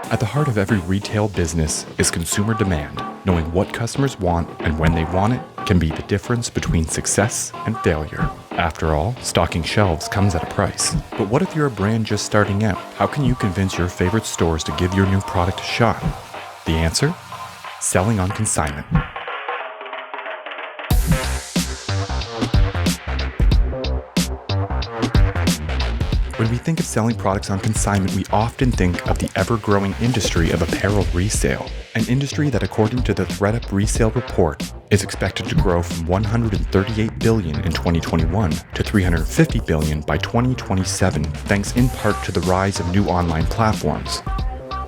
At the heart of every retail business is consumer demand. Knowing what customers want and when they want it can be the difference between success and failure. After all, stocking shelves comes at a price. But what if you're a brand just starting out? How can you convince your favorite stores to give your new product a shot? The answer? Selling on consignment. When we think of selling products on consignment, we often think of the ever-growing industry of apparel resale, an industry that, according to the ThredUp Resale Report, is expected to grow from $138 billion in 2021 to $350 billion by 2027, thanks in part to the rise of new online platforms.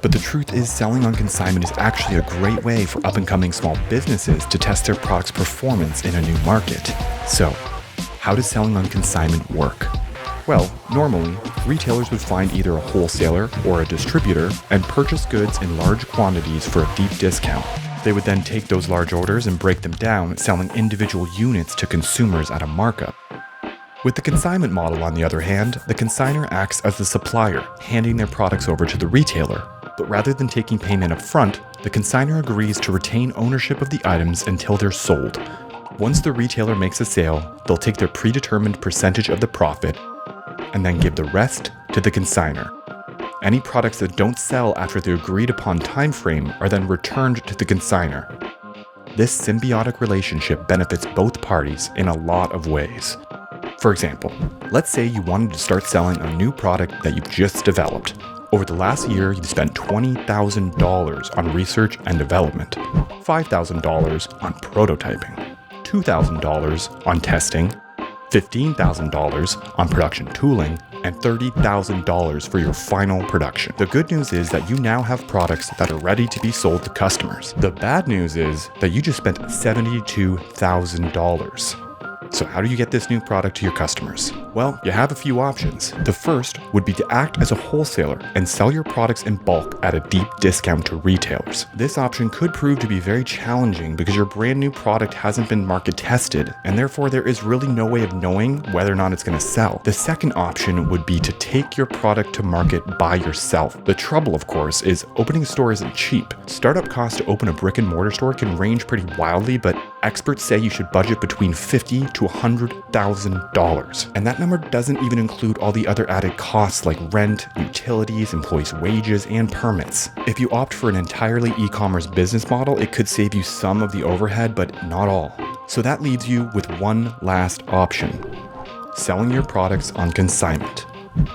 But the truth is, selling on consignment is actually a great way for up-and-coming small businesses to test their product's performance in a new market. So, how does selling on consignment work? Well, normally, retailers would find either a wholesaler or a distributor and purchase goods in large quantities for a deep discount. They would then take those large orders and break them down, selling individual units to consumers at a markup. With the consignment model, on the other hand, the consignor acts as the supplier, handing their products over to the retailer. But rather than taking payment up front, the consignor agrees to retain ownership of the items until they're sold. Once the retailer makes a sale, they'll take their predetermined percentage of the profit and then give the rest to the consignor. Any products that don't sell after the agreed upon time frame are then returned to the consignor. This symbiotic relationship benefits both parties in a lot of ways. For example, let's say you wanted to start selling a new product that you've just developed. Over the last year, you've spent $20,000 on research and development, $5,000 on prototyping, $2,000 on testing, $15,000 on production tooling, and $30,000 for your final production. The good news is that you now have products that are ready to be sold to customers. The bad news is that you just spent $72,000. So how do you get this new product to your customers? Well, you have a few options. The first would be to act as a wholesaler and sell your products in bulk at a deep discount to retailers. This option could prove to be very challenging because your brand new product hasn't been market tested, and therefore there is really no way of knowing whether or not it's going to sell. The second option would be to take your product to market by yourself. The trouble, of course, is opening a store isn't cheap. Startup costs to open a brick and mortar store can range pretty wildly, but experts say you should budget between $50,000 to $100,000. And that number doesn't even include all the other added costs like rent, utilities, employees' wages, and permits. If you opt for an entirely e-commerce business model, it could save you some of the overhead, but not all. So that leaves you with one last option: selling your products on consignment.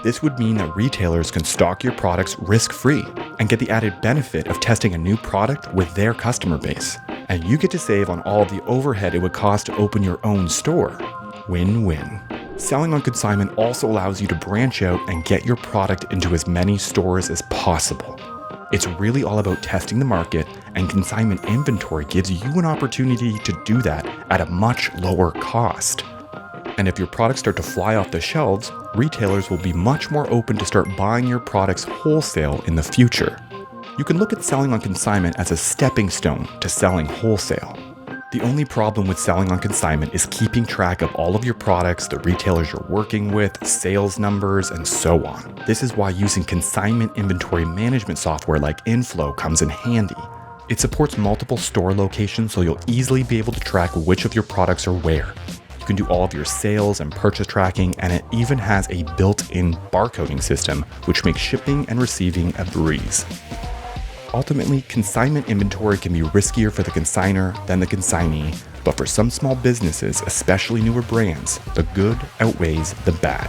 This would mean that retailers can stock your products risk-free and get the added benefit of testing a new product with their customer base. And you get to save on all of the overhead it would cost to open your own store. Win-win. Selling on consignment also allows you to branch out and get your product into as many stores as possible. It's really all about testing the market, and consignment inventory gives you an opportunity to do that at a much lower cost. And if your products start to fly off the shelves, retailers will be much more open to start buying your products wholesale in the future. You can look at selling on consignment as a stepping stone to selling wholesale. The only problem with selling on consignment is keeping track of all of your products, the retailers you're working with, sales numbers, and so on. This is why using consignment inventory management software like Inflow comes in handy. It supports multiple store locations, so you'll easily be able to track which of your products are where. You can do all of your sales and purchase tracking, and it even has a built-in barcoding system, which makes shipping and receiving a breeze. Ultimately, consignment inventory can be riskier for the consignor than the consignee, but for some small businesses, especially newer brands, the good outweighs the bad.